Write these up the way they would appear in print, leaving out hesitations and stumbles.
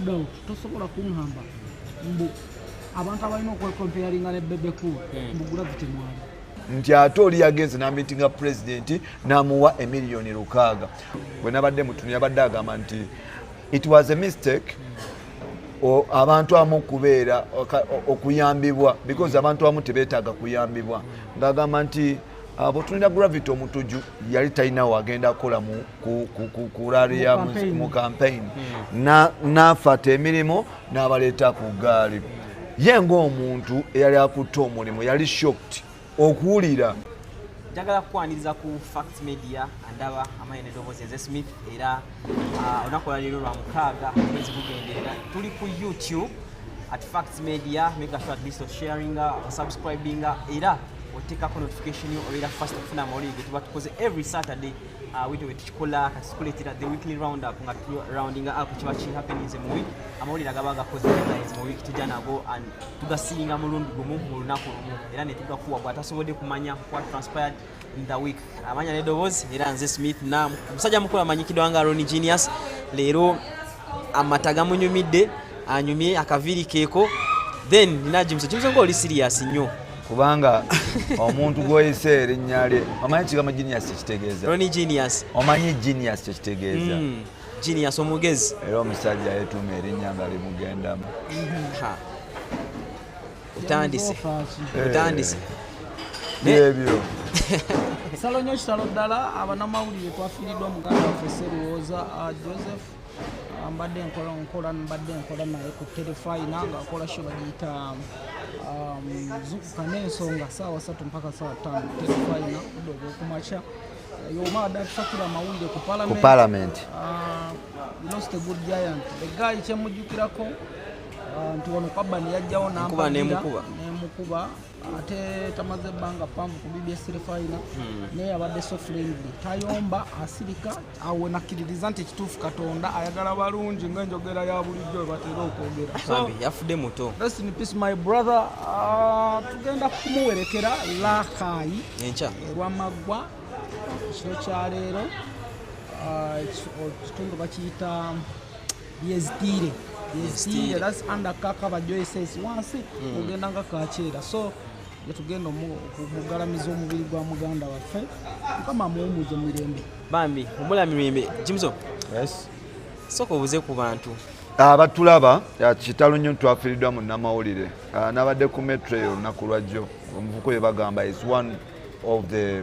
doubt tosobola kuŋŋamba mbu abantu abalina okwekomparinga ne Bebe Cool mbu Gravity mwali nti ate oli yagenze n'amitinga president n'amuwa $1,600,000 bwe nabadde mutuno yabadde agamba nti it was a mistake abantu amu kubeera okuyambibwa because abantu amu tebeetaaga kuyambibwa ng'agamba nti bw'otunira Gravity omutuju yali talina wagenda kukola ku rally mu campaign n'afata emirimu n'abaleeta ku gaali ye ng'omuntu eyali akutte omulimu yali shocked okuwulira. Njagala kukwaniriza ku Facts Media andaba amayene Doboze Nze Smith era onakola leero lwa mukaaga mwezi gugenderera tuli ku YouTube at Facts Media. Make sure at least sharing subscribing era otekako notification obeera first okufuna amawulire ge tuba tukoze every Saturday wito wetukikola kasikuletera the weekly roundup nga rounding up kiba ki happenings mu week amawulire agaba gakoze guys mu week tujja nago and tugasinga mulundi gumu mu lunaku lumu era ne tugakuwa bwatasobodde kumanya what transpired in the week. Amanya ne Doboze era Nze Smith na musajja mukulu amanyikidwa nga Ronnie Genius leero amataga munyumidde anyumye akaviri keeko then nina James ngo oli serious nnyo kubanga omuntu goyise erinnya lye omanyi kigambo genius kitegeeza Ronnie Genius omanyi genius kitegeeza genius omugezi era omusajja yetuuma erinnya nga limugendamu utandise ebyo kisalo nnyo kitalo ddala abanamawulire twafiiriddwa muganda waffe Sserwoza Joseph mbadde nkola naye ku Telefina ng'akola show bagiyita zukuka n'ensonga saawa 3 mpaka saawa 5 Telefina budde obw'okumakya yoma adafakira amawulire ku parliament lost a good giant the guy kyemujjukirako nti wano Kabani yajjawo n'emukuba ate tamaze ebbanga ppanvu ku BBS Telefina naye abadde so friendly tayomba asirika awe nakkiririza nti ekituufu Katonda ayagala balungi ng'enjogera ya bulijjo batera okwogera yafudde muto. Rest in peace my brother. Tugenda kumuwerekera Lakai encha Rwamaggwa kiro kya leero ekitundu bakiyita Yezitire that's under Kakaba Joy says wansi ogenda nga kakyera so yatugenda okugalamiza omubiri gwa muganda waffe mukama muwumuze mirembe bambi omula mirembe Jimzo. Yes. Soko obuze ku bantu abatulaba kitalo nnyo twafiiriddwa mu nnamawulire n'abadde ku metro eyo olunaku lwajjo omuvuko ye bagamba is one of the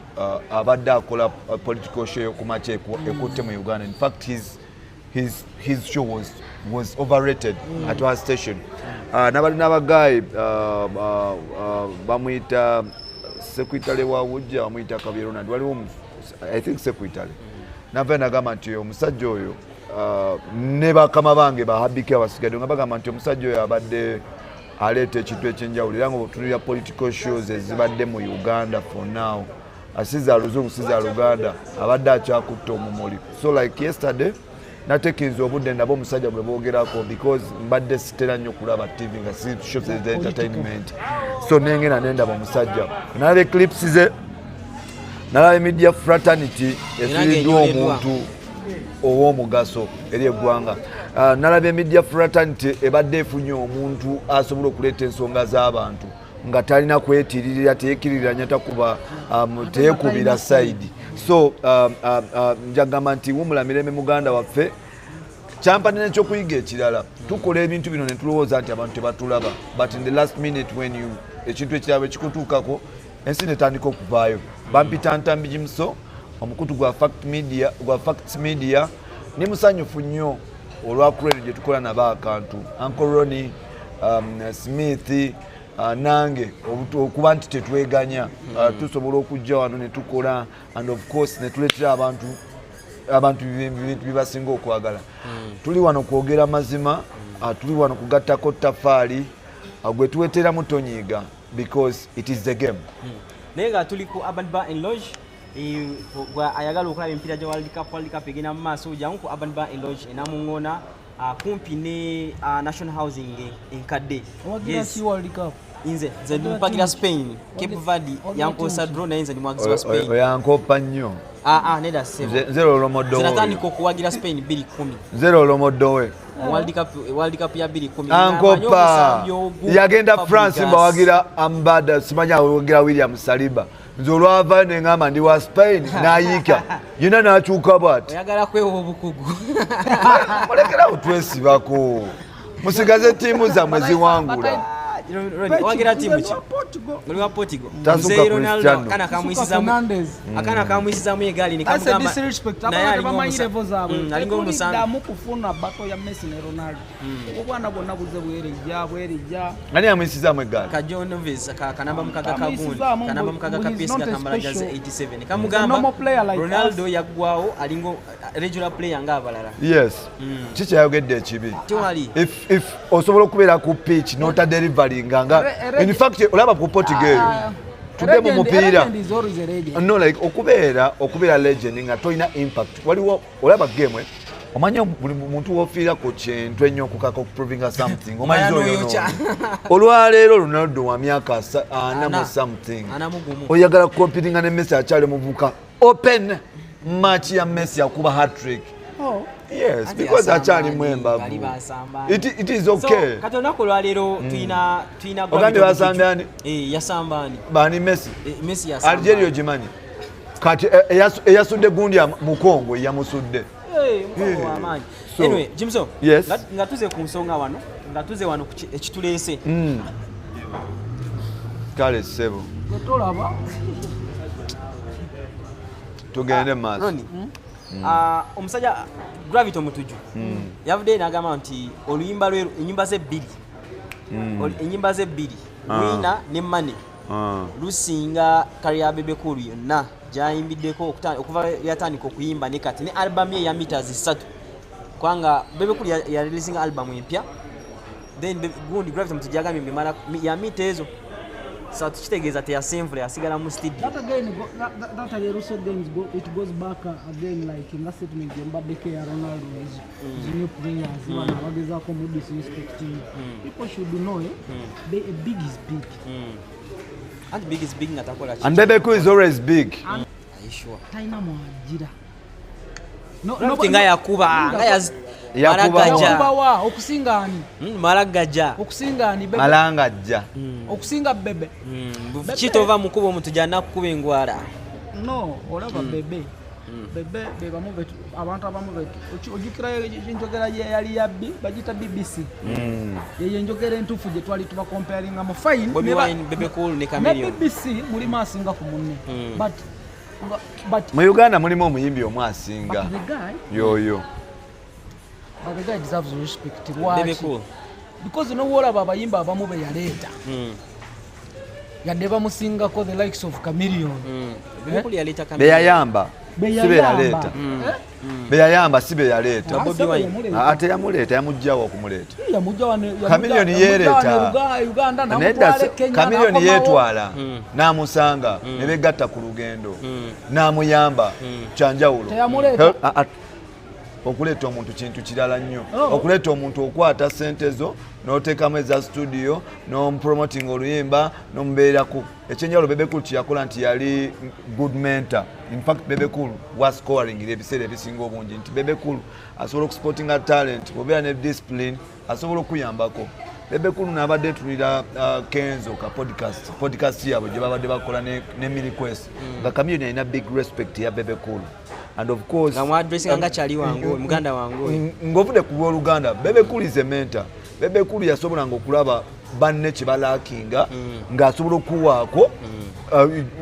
abadde akola political show ku makya ekutte mu Uganda. In fact his show was overrated at our station. N'abagayi bamuyita secretary wa Wujja bamuyita Kabye Ronald waliwo I think secretary nava nagamba nti omusajja oyo ne bakama bange bahabike abasigadde nga bagamba nti omusajja oyo abadde aleeta ekintu ekyenjawulo era nga otunulira political shows ezibadde mu Uganda for now asiza aluzungu siza Luganda abadde akyakutta omumuli so like yesterday natekinze obudde ndaba omusajja bwe boogerako because mbadde sitera nnyo kulaba TV nga si shows za entertainment so nengena nendaba omusajja nalaba eclipse ze nalaba media fraternity efiiriddwa omuntu ow'omugaso eri eggwanga nalaba media fraternity ebadde efunye omuntu asobola okuleeta ensonga z'abantu nga talina kwetiririra teyekiriranya takuba teyekubira side so njagamba nti wumula mirembe muganda waffe kyampa nene ekyokuyiga ekirala tukola ebintu bino ne tulowooza nti abantu tebatulaba but in the last minute when you ekintu ekirala ekikutuukako ensi netandika okuvaayo bampita Ntambi Jimso omukutu gwa Facts Media ni musanyufu nnyo olwakulero gye tukola nabo akantu Uncle Ronnie Smith nange okuba nti tetweganya tusobola okujja wano ne tukola and of course ne tuleetera abantu bibasinga okwagala tuli wano kwogera mazima tuli wano kugattako ttafaali gwe tuweetera mutonyiiga because it is the game naye nga tuli ku Urban Bar and Lodge ayagala okulaba empiira gya World Cup egenda mu maaso jangu ku Urban Bar and Lodge enamuŋŋoona kumpi ne National Housing enkadde. Yes. World Cup Inze mpagira Spain, Cape Verde yankosa draw naye nze ndi mwagizi wa Spain. Oyankopa nnyo. Neda sebo. Zero olomodo. Zinatandika okuwagira Spain 2-10. Zero olomodo we. World Cup ya 2-10. Ankopa. Yagenda France mbawagira Ambada simanya awagira William Saliba. Nze olwava neŋŋamba ndi wa Spain n'ayiika yina n'akyuka bw'ati. Oyagala kwewa obukugu. Mulekerawo twesibako. Musigaze ttiimu zammwe ziwangula. Wagira timu ki? Oli wa Portugal. Tasuka Ronaldo Cristiano. kana kamwisizamu egaali ne kamugamba. Naye alinga omusana. Mukufuna bato ya Messi ne Ronaldo. Obwana bwonna buze bwerijja. Ani amwisizamu egaali? Kajo Novis kanamba mukaga kagundi. Kanamba mukaga kapesi katambala jaze 87. Kamugamba Ronaldo yaggwawo alinga regular player ng'abalala. Yes. Kiki yayogedde ekibi? Tiwali. If osobola okubeera ku pitch nota delivery nga in fact olaba ku Portugal tudde mu mupiira no like okubeera legend nga toina impact waliwo olaba game omanya buli muntu wofiira ku kintu ennyo okukaka proving something omanyi oyo olwaleero Ronaldo wa myaka 40 something oyagala competing ne Messi akyali muvuka open match ya Messi akuba hat-trick. Yes, because akyali mwembavu. It is okay. So, katonako lwaleero tuina Ogambe basambani? Yasambani. Bani Messi. Messi yasambani. Algeria ojimanyi. Kati eyasudde gundi ya mukongo yamusudde. Amanyi. Anyway, Jimson. Yes. Nga tuze ku nsonga wano, nga tuze wano ekituleese. Kale sebo. Tolaba. Tugende maaso. Omusajja Gravity Omutuju yavudde n'agamba nti oluyimba lwe ennyimba ze bbiri Wina ne Money lusinga Career Bebe Cool yonna gyayimbiddeko okuva yatandika okuyimba ne kati ne album ye ya meters 3 kwanga Bebe Cool ya releasing album empya then gundi Gravity Omutuju yagambye mbimala ya mita ezo so tukitegeeza teyasimvula yasigala mu studio. That again, also it goes back again like in that statement mbadde ke ya Ronaldo is new players abagezaako mu disrespecting. People should know a big is big. And big is big ngatakola chi. And Bebe Cool is always big. Are you sure? Taina mwajira. No thing yakuba yakuba okusingani malagaja okusingani Bebe malangajja okusinga Bebe kitova mukubo omuntu jana kukuba engwara no olaba Bebe bebamu betu abantu abamu betu ojukira enjogera yali yabbi bagita BBC ye njogera entufu je twali tuba comparing mu fine Bebe Cool ne Chameleone BBC muri masinga ku munne but mu Uganda mulimu omuyimbi omwe asinga yoyo. But the guy deserves respect. Bebe Cool. Because you know what about abayimba abamu be yaleta. Yadeva musinga ko the likes of Chameleone. Bebe Cool yaleta Chameleone. Beyayamba. Sibe yaleta. Beyayamba sibe yaleta. Bobby Wine. Ate yamuleta yamujjawa okumuleta. Yamujjawa ne Chameleone yereta. Uganda na mutwale Kenya. Chameleone yetwala. Namusanga ne begatta ku lugendo. Namuyamba kyanjawulo. Teyamuleta. Okuleeta omuntu kintu kirala nnyo. Okuleeta omuntu okwata ssente zo n'oteekamu eza studio n'omupromoting oluyimba n'omubeerako. Ekyenjawulo Bebe Cool kyeyakola nti yali good mentor. In fact Bebe Cool was scoring ebiseera ebisinga obungi nti Bebe Cool asobola okusportinga talent obeera ne discipline asobola okuyambako. Bebe Cool n'abadde tulira Kenzo ka podcast yabwe gye babadde bakola ne Millie Quest nga Chameleone alina big respect ya Bebe Cool. And of course nga addressing nga chali wangu muganda wangu ngovude ku Luganda Bebe Cool is a mentor. Bebe Cool yasobolanga okulaba banne kibalakinga ng'asobola okuwaako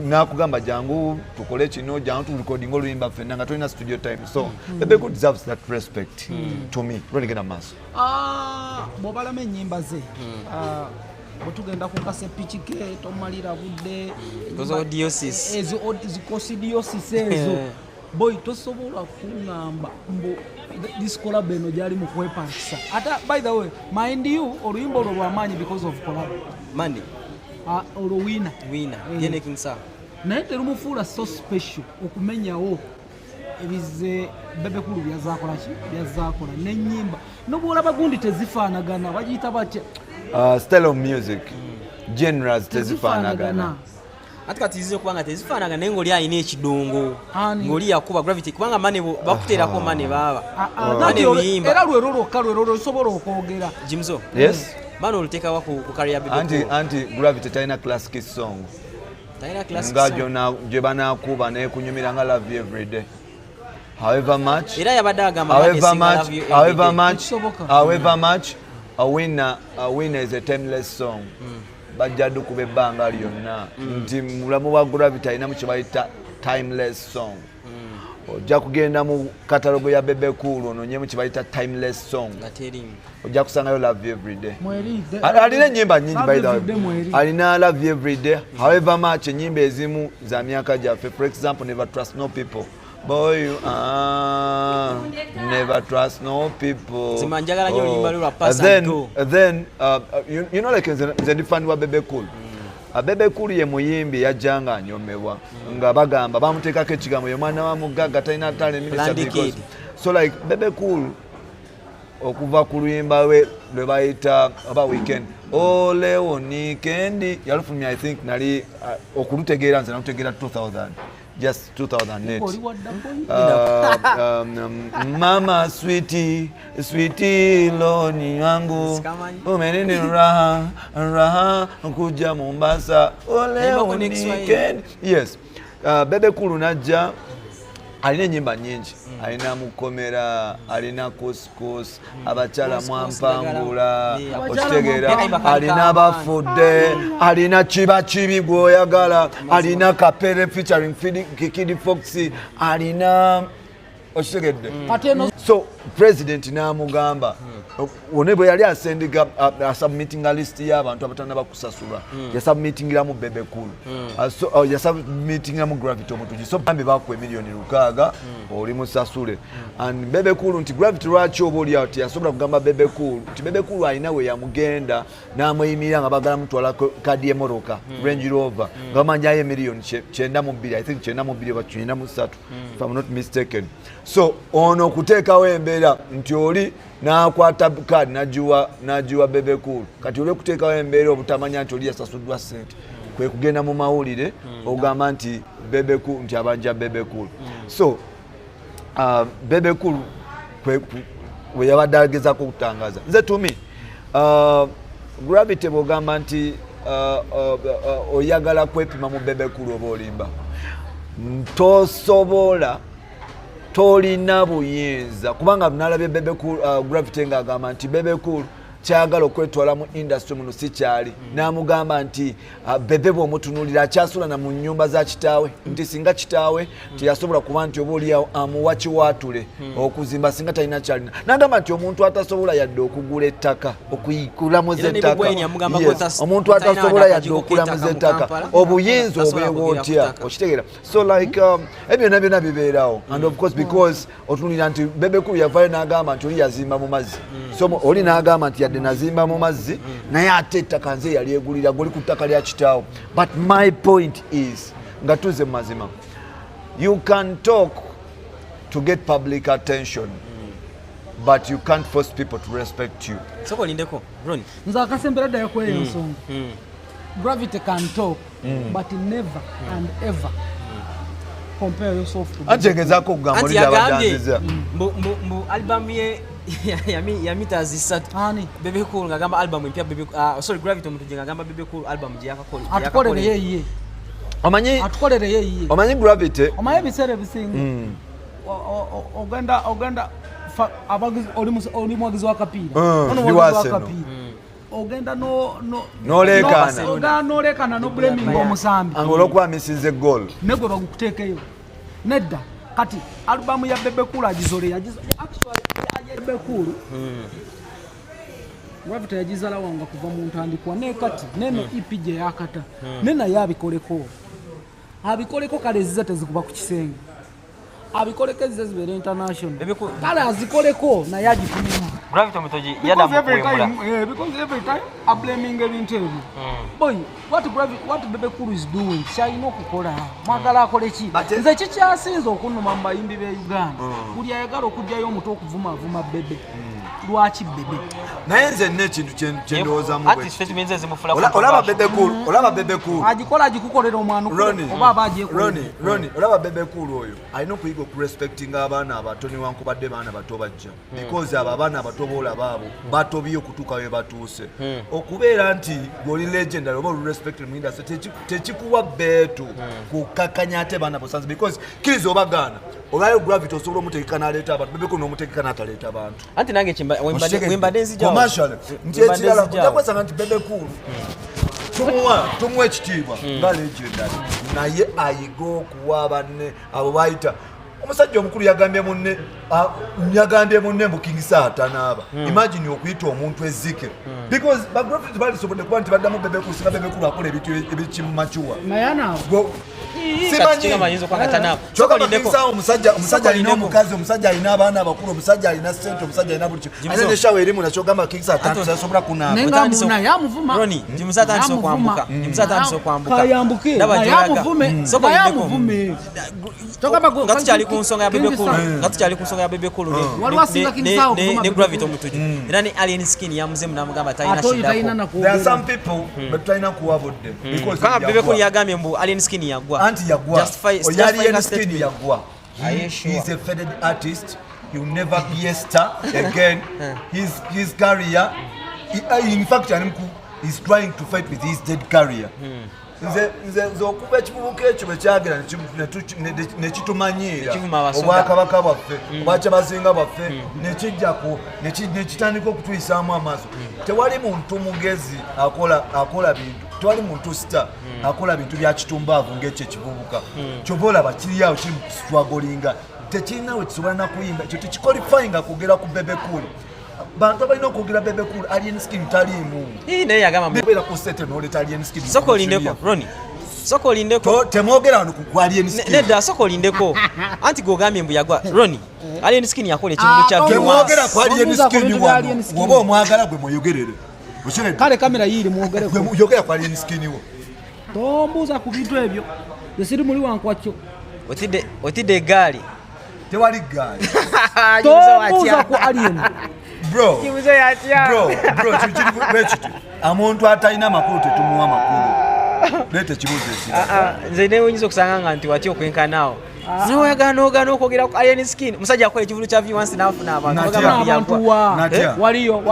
n'akugamba jangu tukole kino jangu tu recording oluyimba ffenna nga tolina studio time so Bebe Cool deserves that respect to me. Lwegenda maaso bw'obalama ennyimba ze bwetugenda ku kasepikike tomalira budde zikosidiosis ezo boy tosobola kuŋŋamba mbu this collab eno gyali mu kwepakisa ata by the way mind you oluyimba olwo lwamaanyi because of collab Monday olwo Wina yene King Sir naye terumufuula so special okumenyawo ebize Bebe Cool byazaakola n'ennyimba n'obwolaba gundi tezifaanagana bagiyita batya style of music genres tezifaanagana. Ati kati zizo kubanga tezifaanagana naye ng'oli alina ekidongo ng'oli yakuba Gravity kubanga mane bakuteerako mane baba mane biyimba era lwero lwokka lwero lusobola okwogera Jimzo Yes. mane oluteekawa ku career Bebe Cool Anti Gravity talina classic song talina classic nga song gye banaakuba naye kunyumira nga Love You Every Day. However much era yabadde agamba however much a winner is a timeless song. Bajja dukuba ebbanga lyonna nti mulamu wa Gravity alina mu kye bayita timeless song. Ojja kugenda mu katalogo ya Bebe Cool ononyemu kye bayita timeless song. Ojja kusangayo Love You Every Day. Alina ennyimba nnyingi by the way. Alina Love You Every Day. However much ennyimba ezimu za myaka gyaffe. For example, Never Trust No People. Boy, you are never trust no people. Then you know like the fan wa Bebe Cool. Bebe Cool ye muyimbi yajjanga anyomebwa nga bagamba bamuteekako ekigambo ye mwana wa mugagga talina talent minister. So like Bebe Cool okuva ku luyimba lwe bayita aba weekend leo weekend yalufumya I think nali okulutegeera nze nakutegeera 2000 just 2008. Mama sweetie loni wangu umenini raha kuja Mombasa leo weekend. Yes. Bebe Cool najja alina ennyimba nnyingi. Alina Mukomera, alina Kuskus, abakyala Mwampangula, okitegeera, alina Abafudde, alina Kiba Kibi gw'oyagala, alina Kapere featuring Kid Fox, alina okitegedde. So President n'amugamba one bwe yali asendiga submittinga list y'abantu abatana bakusasula yasubmittingiramu Bebe Cool yasubmittingiramu Gravity omutugi so bambi bakwe milioni 600 oli musasule and Bebe Cool nti Gravity lwaki oboli out yasobola kugamba Bebe Cool nti Bebe Cool alina we yamugenda n'amuyimira nga bagala mutwala kadi emoroka Range Rover nga manjaye milioni 92 I think 92 ba 93 if I'm not mistaken. So ono kuteekawo embeera nti oli n'akwata card n'agiwa Bebe Cool kati oli okuteekawo embeera obutamanya nti oli yasasuddwa ssente kwe kugenda mu mawulire ogamba nti Bebe Cool nti abanja Bebe Cool. So Bebe Cool we yabadde agezaako okutangaza nze to me Gravity bw'ogamba nti oyagala kwepima mu Bebe Cool oba olimba tosobola tolina buyinza kubanga nalabye Bebe Cool Gravity ng'agamba nti Bebe Cool kyagala okwetwala mu industry muno si kyali n'amugamba nti Bebe bw'omutunuulira akyasula na mu nnyumba za kitaawe nti singa kitaawe teyasobola kuba nti oba oli amuwa kiwaatule okuzimba singa talina kyalina n'agamba nti omuntu atasobola yadde okugula ettaka okuyikulamuza ettaka omuntu atasobola yadde okulamuza ettaka obuyinza obeewa otya okitegeera so like ebyo byonna bibeerawo and of course because otunulira nti Bebe Cool yavaayo n'agamba nti oli yazimba mu mazzi so oli n'agamba nti yadde nazimba mu mazzi naye ate ettaka nze yali egulira goli ku ttaka lya kitaawo. But my point is nga tuze mu mazima you can talk to get public attention but you can't force people to respect you. Soko lindeko Ron nza akasembera ddayo kweyo ensonga Gravity can talk but never and ever compare yourself to ajegezaako okugamba oli abadanziza mu album ye ya meters 3 Bebe Cool ngagamba album empya Bebe sorry Gravity omuntu ngagamba Bebe Cool album je yakakola atukolere yeye atukolere yeye omanyi Gravity omanyi biseera bisinga ogenda abagizi oli mwagizi wa kapiira ogenda n'olekana no blaming omusambi olw'okwamisiza egoal negwe bagukuteekeyo nedda kati albamu ya Bebe Cool agizole actually Bebe Cool Gravity yagizala wanga kuva mu ntandikwa ne kati neno EP gye yakata nena yabikoleko kale zize tezikuba ku kisenge abikoleko zize zibere international kale azikoleko na yagifunira Gravity omutoji yada mukwemula because every time I blaming ebintu ebyo boy what Bebe Cool is doing kyalina okukola mwagala akole ki nze kikyasinze okunuma mu bayimbi be Uganda buli ayagala okujjayo omuto okuvuma Bebe lwaki bebe naye nze n'ekintu kyendowoozamu olaba bebe cool agikola agikukolera omwana oba aba agyekolera Ronnie olaba bebe cool oyo alina okuyiga okurespectinga abaana abato newankubadde baana bato bajja because abo abaana abato boolaba abo batobye okutuuka we batuuse okubeera nti gweoli legendary oba olurespect mu industry tekikuwa beetu kukakkanya ate baana bosanze because kiriza obagaana olwayo gravity osobola omutegeka n'aleeta abantu bebe cool n'omutegeka n'ataleeta abantu anti nange wembadde nzijjawo commercial nti ekirala kujja kwesanga nti bebe cool tumuwa ekitiibwa nga legendary naye ayiga okuwa banne abo bayita omusajja omukulu yagambye munne mbukingisa atanaaba imagine okuyita omuntu ezzike because bagrafiti balisobodde kuba nti baddamu bebe cool singa bebe cool akola ebintu ebikimumacuwa omusajja alina omukazi omusajja alina abaana abakulu omusajja alina sente omusajja alina buli kimu alina neshawa erimu nakyogamba kingisa atandisa asobola nga tukyali ku nsonga ya bebe cool ne gravity omutuju era ne alien skin yamuzemu namugamba talina shida there are some people but talina kuwabudde because kanga bebe cool yagambye mbu alien skin yagwa anti yagwa alien skin yagwa he is a faded artist. He will never be a star again. His career, in fact, he's trying to fight with his dead career. Nze okuba ekivubuka ekyo bwe kyagera ne kitumanyiira obwakabaka bwaffe obwakyabazinga bwaffe ne kitandika okutuyisaamu amaaso. Tewali muntu mugezi akola bintu, tewali muntu sita akola bintu bya kitumbaavu ng'ekyo ekivubuka. Kyova olaba kiri awo kiri mu kusitwagolinga tekirina we kisobola nakuyimba ekyo tekikolifayinga kugera ku bebe cool. Bantu balina okwogera bebe cool alien skin taliimu naye yagamba beera ku sete n'oleta alien skin soko olindeko Ronnie soko olindeko temwogera wano ku alien skin nedda soko olindeko anti gogambye mbu yagwa Ronnie alien skin yakola ekintu kya temwogera ku alien skin wano woba omwagala gwe mweyogerere kale kamera yiri mwogere yogera ku alien skin wo tombuuza ku bintu ebyo esiri muli wankwakyo otidde egaali tewali gaali tombuuza ku alien bro kiti omuntu atalina makulu tetumuwa makulu leeta ekibuuzo ekirala nze newunyiza okusanga nga nti watya okwenkanaawo noyagana okwogera ku alien skin musajja akola ekivulu kya viewance n'afuna abantu waliyo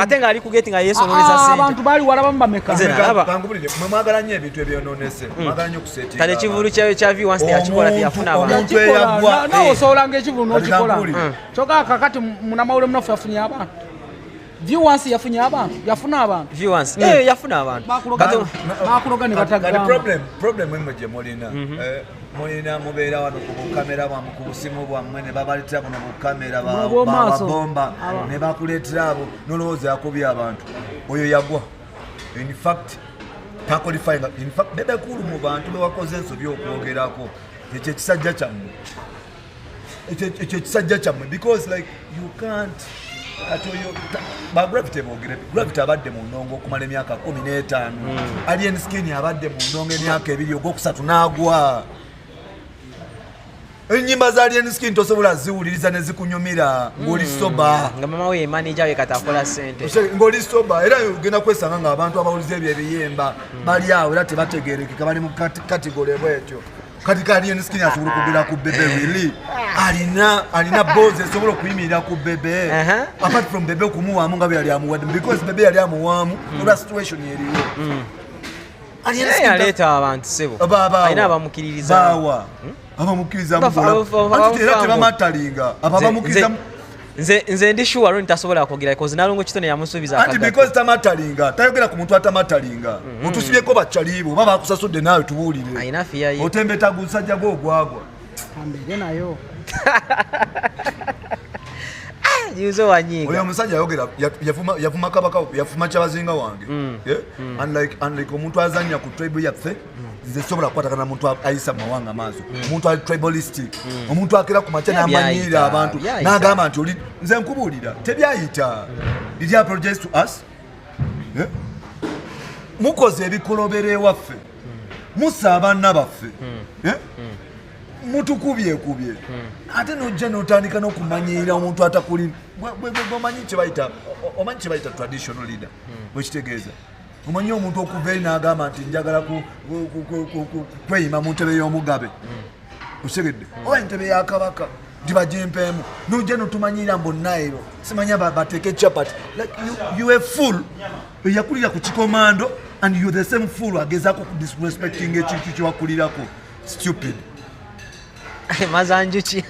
ate ng'ali ku geti nga yeesonoleza sente abantu baali walabamu bameka mwe mwagala nnyo ebintu ebyononese mwagala nnyo okusetinga kale ekivulu kya viewance teyakikola teyafuna abantu nawe osobolanga ekivulu n'okikola kyokka kakati munamawulire munafu yafunye abantu viewance yafunye abantu yafuna abantu viewance yafuna abantu bakuloga ne batagamba problem emwe gye mulina mubeera wano ku bukamera bwammwe ku busimu bwammwe ne babaleetera buno bukamera babomba ne bakuleetera abo nolowooza yakubye abantu oyo yagwa in fact takolifying in fact bebe cool mu bantu bewakoze ensobi okwogerako ekyo ekisajja kyammwe because like you can't atoyo ba gravity abadde mu ndongo okumala emyaka 15 alien skin abadde mu ndongo emyaka 2 ogwokusatu n'agwa ennyimba za alien skin tosobola ziwuliriza ne zikunyumira ng'oli soba nga mama we manager we katakola sente ng'oli soba era ogenda kwesanga ng'abantu abawuliza ebyo ebiyemba bali awo era tebategerekeka bali mu kategole bwetyo kati alien skin asobola okugera ku bebe really alina boze esobola okuyimirira ku bebe apart from bebe okumuwaamu nga byali amuwadde because bebe yali amuwaamu olwa situation eriwo aleeta abantu sebo alina abamukiririza bawa abamukiriza era tebamatalinga abamukiriza nze ndi sure Ronnie tasobola kwogera because nalongo kitone yamusuubiza akagata because tamatalinga tayogera ku muntu atamatalinga otusibyeko bakyalibo baba akusasudde nawe tubuulire ayina fiya ye otembeta gusajja gwogwagwa ambere nayo yuzo wanyiga oyo omusajja ayogera yafuma kabaka yafuma kyabazinga wange unlike omuntu azanya ku tribe yaffe nze sobola kukwatagana muntu ayisa mawanga maaso omuntu ali tribalistic omuntu akera ku makya n'amanyirira abantu n'agamba nti oli nze nkubuulira tebyayita did you apologize to us mukoze ebikolobero ewaffe musa abaana baffe mutukubye ate nojja n'otandika n'okumanyirira omuntu atakuli omanyi kye bayita traditional leader bwekitegeeza omanyi omuntu okuva eri n'agamba nti njagala kweyima mu ntebe y'omugabe osegedde oba entebe ya kabaka nti bajempeemu nojja notumanyira mbonnaero simanya bateeke chapati like you a fool eyakulira ku kikomando and you the same fool agezaako ku disrespecting ekintu kyewakulirako stupid mazanjuki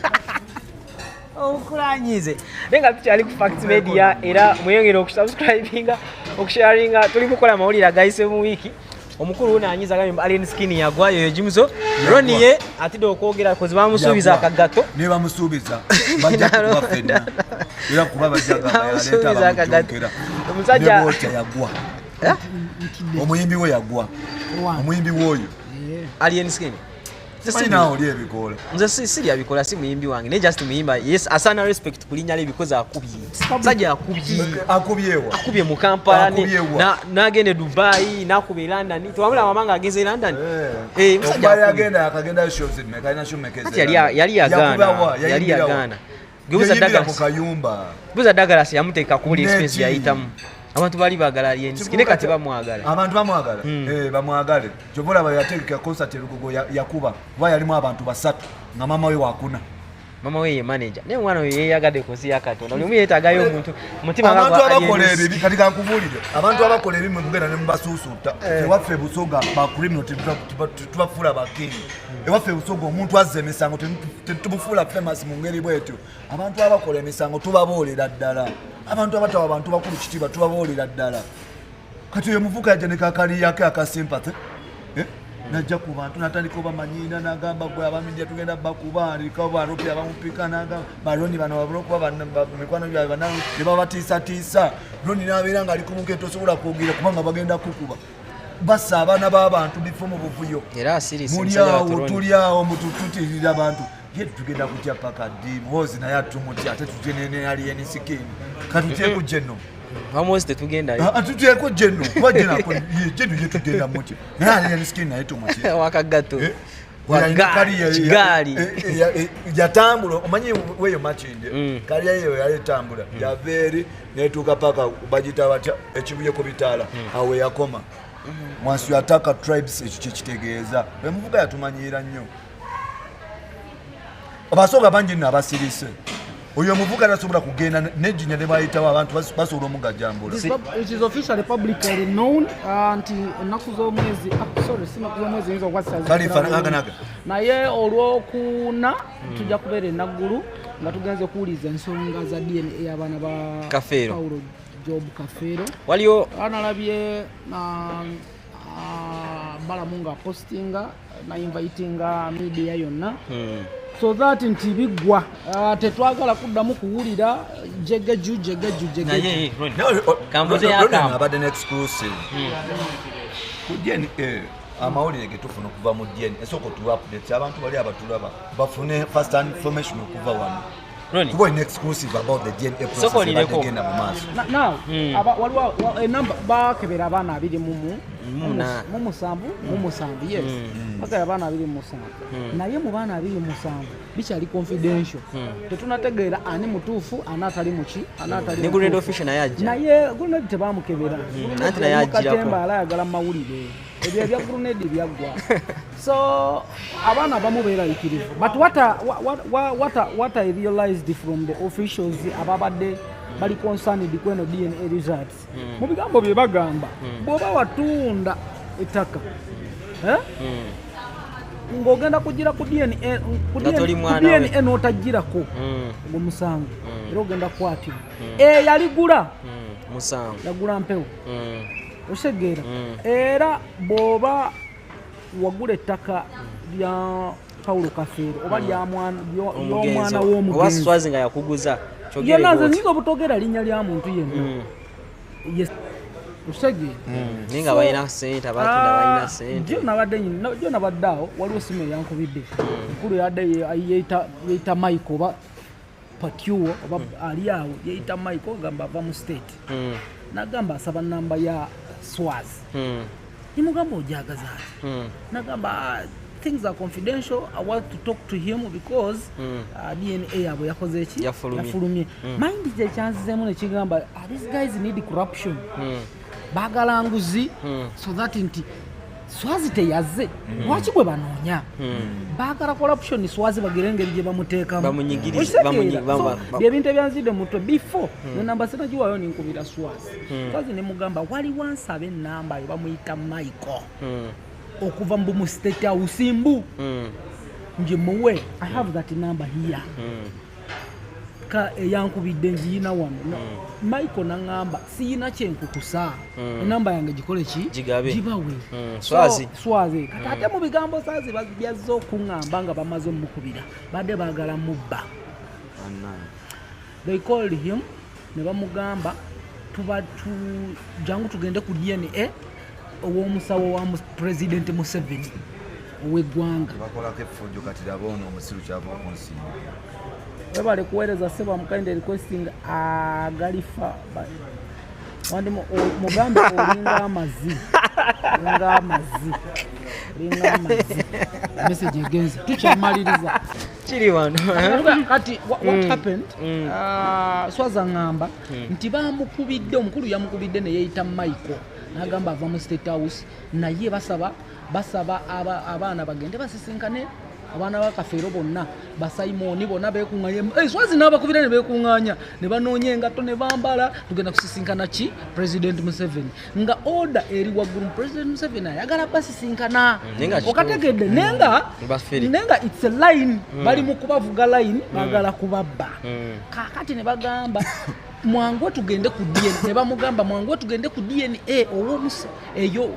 okulanyize nenga tukyali ku Facts Media era mweyongera okusubscribinga okusharinga tuli kukola amawulire agayise mu wiki omukulu unanyiza agambye Alien Skin yagwa yoyo Jimzo Ronnie ye atide okwogera kozi bamusuubiza akagato ne bamusuubiza bajja kubafena era kuba bajjaga yaleta akagato omusajja yagwa omuyimbi we yagwa omuyimbi woyo Alien Skin Sina oli ebikola. Nze siri abikola si muyimbi wange. Ne just muyimba. Yes, asana respect kulinya le because akubye. Sajja akubye. Akubyewa. Akubye mu Kampala na agende Dubai na akubye London. Twamula mamanga ageze London. Musajja agenda akagenda shows ne kalina show mekeze. Yali yagana. Gubuza Douglas kayumba. Gubuza Douglas yamuteeka kubuli expense yayitamu. Abantu bali bagala Alien Skin kati bamwagala. Abantu bamwagala. Bamwagale. Jobola bayateeka concert erugogo yakuba. Wa yalimu abantu basatu nga mama we wakuna. Mama we ye manager. Ne mwana we yeyagade kozi yakatonda. Oli muyetagayo omuntu mutima gwa abantu abakola ebibi kati kankubulire. Abantu abakola ebibi mugenda ne mbasuusuta. Ewaffe Busoga ba criminal tubafula bakingi. Ewaffe Busoga omuntu azze emisango tubufula famous mu ngeri bwetyo. Abantu abakola emisango tubaboolera ddala. Abantu abatawa abantu bakulu kitiba tubaboolera ddala. Kati oyo muvuka yajja ne kakali yake akasympathy. Najja ku bantu natandika obamanyina n'agamba gwe abamidya tugenda bakuba alika baropi abamupika n'agamba baloni bano babulokuba mikwano byabe banange ne babatiisatiisa loni n'abeera nga ali ku muketo tosobola kwogera kubanga bagenda kukuba bassa abaana b'abantu bifo mu buvuyo era asirisi mulyawo tulyawo mutututirira abantu ye tugenda kutya paka ddi muhozi naye atumutya ate tujenene Alien Skin katutyeko jenno Vamos tetugenda yo. Atuteko jenno. Wajena ko jenno yetugenda muti. Na Alien Skin na yetu muti. Wakagato. Gali. Yatambula omanyi weyo machinde. Kali yeyo yalitambula. Ya veri netuka paka bajita batya ekibuye ko bitala. Awe yakoma. Mwansi ataka tribes ekitegeeza. Bemuvuga yatumanyira nnyo. Abasoga bangi n'abasirise. Oyo muvuga nasobola kugenda nejinya ne bayitawo abantu basobola omugajambula. It is officially publicly known anti ennaku z'omwezi sinaku z'omwezi nzo kwasa kalifanaganaga naye olw'okuna tujja kubeera enaggulu nga tugenze kuwuliza ensonga za DNA y'abaana ba Kafeero Paulo Job Kafeero waliyo analabye balamunga postinga na invitinga media yonna so that nti bigwa tetwagala kuddamu kuwulira jegeju naye kambuze yakamba abadde an exclusive DNA amawulire getufuna okuva mu DNA esoko tu update abantu bali abatulaba bafune first hand information okuva wano kuba in exclusive about the DNA process bagenda mu maaso now waliwo enamba bakebera abaana abiri mu musanvu yes bakaya abaana abiri mu musanvu naye mu baana abiri mu musanvu bikyali confidential tetunategeera ani mutuufu anatali muki anatali ne grenade official naye grenade tebamukebera anti naye ajira ko alayagala mawulire ebyo bya grenade byagwa so abaana bamubeera ikirivu but what I realized from the officials ababadde bali concerned kweno DNA results mu bigambo bye bagamba bwoba watunda ettaka ng'ogenda kugira ku DNA n'otagirako ng'omusango era ogenda kukwatibwa yaligula musango yagula mpewo osegeera era bw'oba wagula ettaka lya Paulo Kafeero oba ly'omwana w'omugenzi oba nga yakuguza yenna nze nziga obutogera linnya lya muntu yenna osegeera ninga balina sente abatunda balina sente jo nabadde awo waliwo simu eyankubidde mukulu yadde yeeyita Michael oba Pakiwo oba ali awo yeeyita Michael gamba ava mu state nagamba asaba namba ya Swaz nimugamba ojagaza ati nagamba things are confidential. I want to talk to him because DNA yabo yakoze ki yafulumye. Mind the chances ne kigamba these guys need corruption. Bagala nguzi so that inti Swazi teyaze lwaki gwe banoonya baagala corruption Swazi bagirengeri gye bamuteekamu bamunyigiriza ebintu ebyanzidde mutwe before nenamba sinagiwayo ninkubira Swazi ne mugamba wali wansabe enamba yo bamuyita Michael okuva mu State House mbu nje muwe I have that number here ka yankubidde njiina wano Michael nangamba siyina kyenkukusa enamba yange gikole ki gibawe Swazi kati ate mu bigambo Swazi byazza okuŋŋamba nga bamaze omukubira badde baagala mubba they called him ne bamugamba jangu tugende ku DNA ow'omusawo wa President Museveni ow'eggwanga bakolako effujjo kati labono omusiru kyava okunsiiba webale kuweereza seba mukande requesting agalifa wandi mugambe olinga amazi message egenze tukyamaliriza kiri wano kati what happened Swaza ngamba nti bamukubidde omukulu yamukubidde ne yeeyita Michael nagamba ava mu State House naye basaba abaana bagende basisinkane abaana ba Kafeero bonna ba Simon bonna beekuŋŋanya Swazi n'abakubira ne beekuŋŋanya ne banoonya engatto ne bambala tugenda kusisinkana ki President Museveni nga order eri waggulu President Museveni ayagala basisinkana okategedde nenga it's a line bali mu kubavuga line bagala kubabba kakati ne bagamba mwangu tugende ku DNA ne bamugamba mwangu tugende ku DNA ow'omusa eyo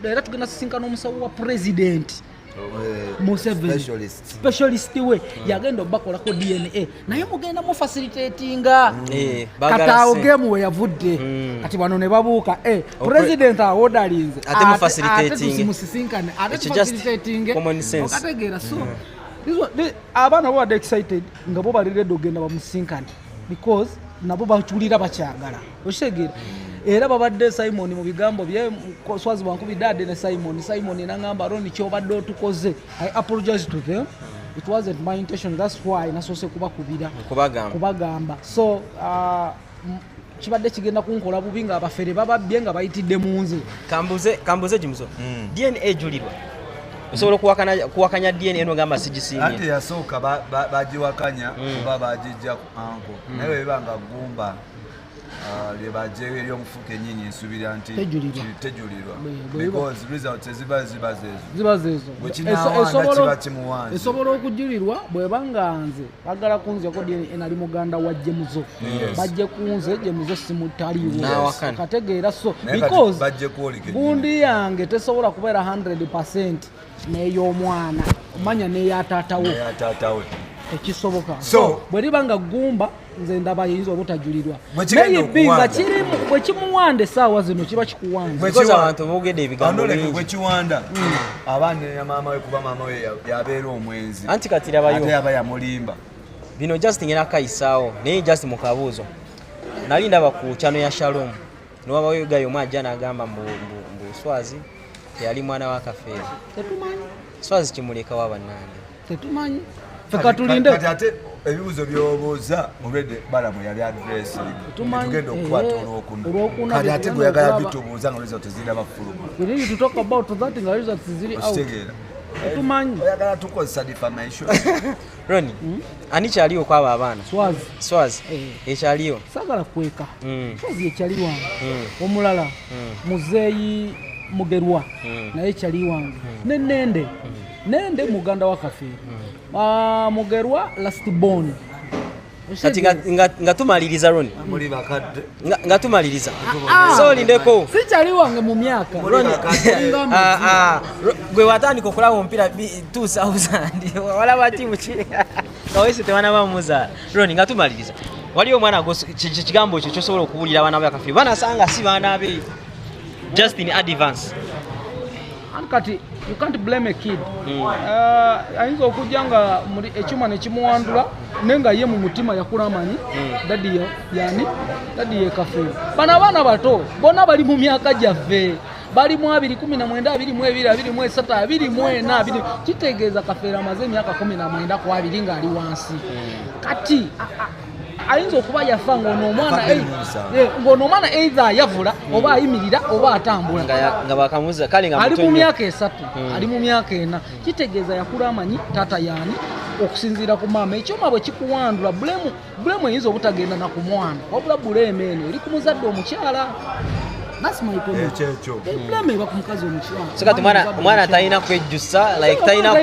era tugenda sisinkana omusawo wa President Museveni specialist we yagenda bakolako DNA naye mugenda mu facilitatinga kata game we yavudde kati bano ne babuuka president awodalinze ate mu facilitating musisinkane ate facilitating common sense okategera so abana bo excited nga bo balire dogenda bamusinkane because nabo bachulira bakyagala oshegera era babadde Simon mu bigambo bye Swazi bankubidde ne Simon nangamba Ron kyobadde otukoze I apologize to them it wasn't my intention that's why nasose kubagamba so kibadde kigenda kunkola bubi nga abafere bababye nga bayitidde munze kambuze Jimso DNA julirwa osobola kuwakanya DNA eno ngamba sigisinye ate yasooka bagiwakanya kuba bagijja ku anko naye bebanga gumba lebajewe eri omufuka ennyinyi ensubira nti tejulirwa because results ziba zezo esobola okujulirwa bwebanga nze bagala kunzeko enali muganda wa Jemuzo bajje kunze Jemuzo simutaliwo kategeera so because gundi yange tesobola kubeera 100% n'ey'omwana omanya n'eyataatawo ekisoboka so bwe libanga gumba nze ndaba yinza obutajulirwa naye binga kirimu bwe kimuwande saawa zino kiba kikuwande because abantu bogedde ebigambo bingi bwe kiwanda abaana ya maama we kuba maama we yabeera omwenzi anti kati labayo ate yaba yamulimba bino just ngena kaisaawo naye just mu kabuuzo nali ndaba ku chano ya Shalom niwabayo gayo mwajja n'agamba mbu Swazi yali mwana wa Kafeero tetumanyi Swazi kimuleka wa bannange tetumanyi feka tulinde ate ebibuzo byobuuza mulwedde balamu yali address tugenda okukwatula okuna kati ate gwe yagala bitubuuza nga results zirina bafuluma we need to talk about that nga results ziri out tetumanyi oyagala tukozesa defamation Roni ani kyaliwo kwaba abaana Swazi ekyaliwo sagala kweka Swazi ekyali wange omulala muzeeyi Mugerwa naye kyali wange nende muganda wa Kafeero Mugerwa last born kati nga tumaliriza Roni nga tumaliriza so lindeko si kyali wange mu myaka gwe watandika okulaba omupiira 2000 walaba timu ki kawese tewana bamuzaala Roni nga tumaliriza waliyo omwana kigambo ekyo kyosobola okubuulira abaana ba Kafeero banasanga si baana be just in advance kati you can't blame a kid ayinza okujja nga ekyuma nekimuwandula nenga ye mu mutima yakulamanyi dadi ye Kafeero bana abaana bato bona bali mu myaka gyaffe bali mu 2019 22 23 24 kitegeeza Kafeero amaze emyaka 19 ku 2 ng'ali wansi kati ayinza okuba yafa ng'ono omwana either yavula oba ayimirira oba atambula nga bakamuza kale nga ali mu myaka 3 ali mu myaka 4 kitegeeza yakula amanyi taata yaani okusinziira ku maama ekyoma bwe kikuwandula bulemu eyinza obutagenda na ku mwana wabula bulemu eno eri ku muzadde omukyala bulemu eba ku mukazi omukyala so kati omwana talina kwejjusa like talina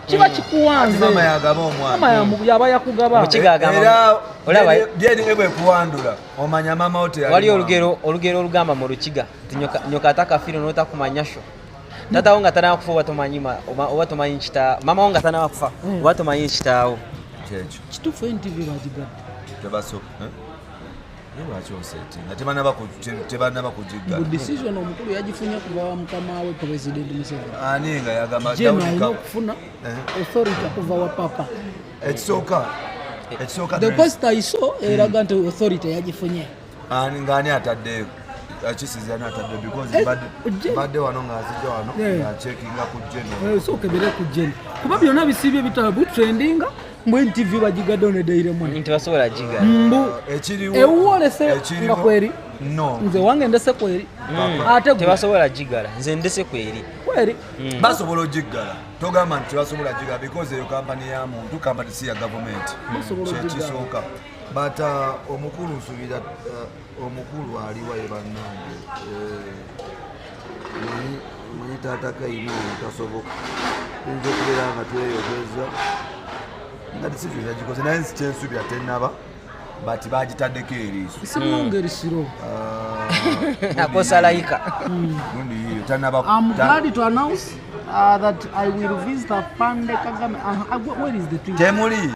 kiba kikuwanze mama yaba yakugaba olaba bwe kuwandula omanya mama hotel wali olugero olugamba mu Lukiga nyoka atakafiro n'otakumanya sho tata wonga tana kufa oba tomanyi kita mama wonga tana kufa oba tomanyi kitaawo kyekyo kituufu NTV bagigadde tebasoka tebanaba kugigala decision omukulu yagifunye kuva wa mukama we President Museveni ani nga yagamba alina okufuna authority kuva wa papa ekisooka the post iso eraga nti authority yagifunye ngani atadde akisizana atadde because badde wano ngazijja wano checkinga ku general so kebere ku general kuba byonna bisibye bitabu trendinga mbwe NTV bagigadde ne daire mwana nti basobola jiga mbu ekiriwo ewolese nga kweri no nze wange ndese kweri ate tebasobola jigala nze ndese kweri basobola ogiggala togamba nti basobola jigala because eyo kampani ya muntu kampani si ya government kyekisooka but omukulu nsubira omukulu aliwa ye bannange mwenye taata kayina tasoboka tuyinza okubeera nga tweyogeza nga decision yagikoze naye kyensubira tenaba but bagitaddeko eriiso simulunga erisiro akosalayika gundi yiyo tanaba I'm glad to announce that I will visit Afande Kagame. Where is the tree? temuli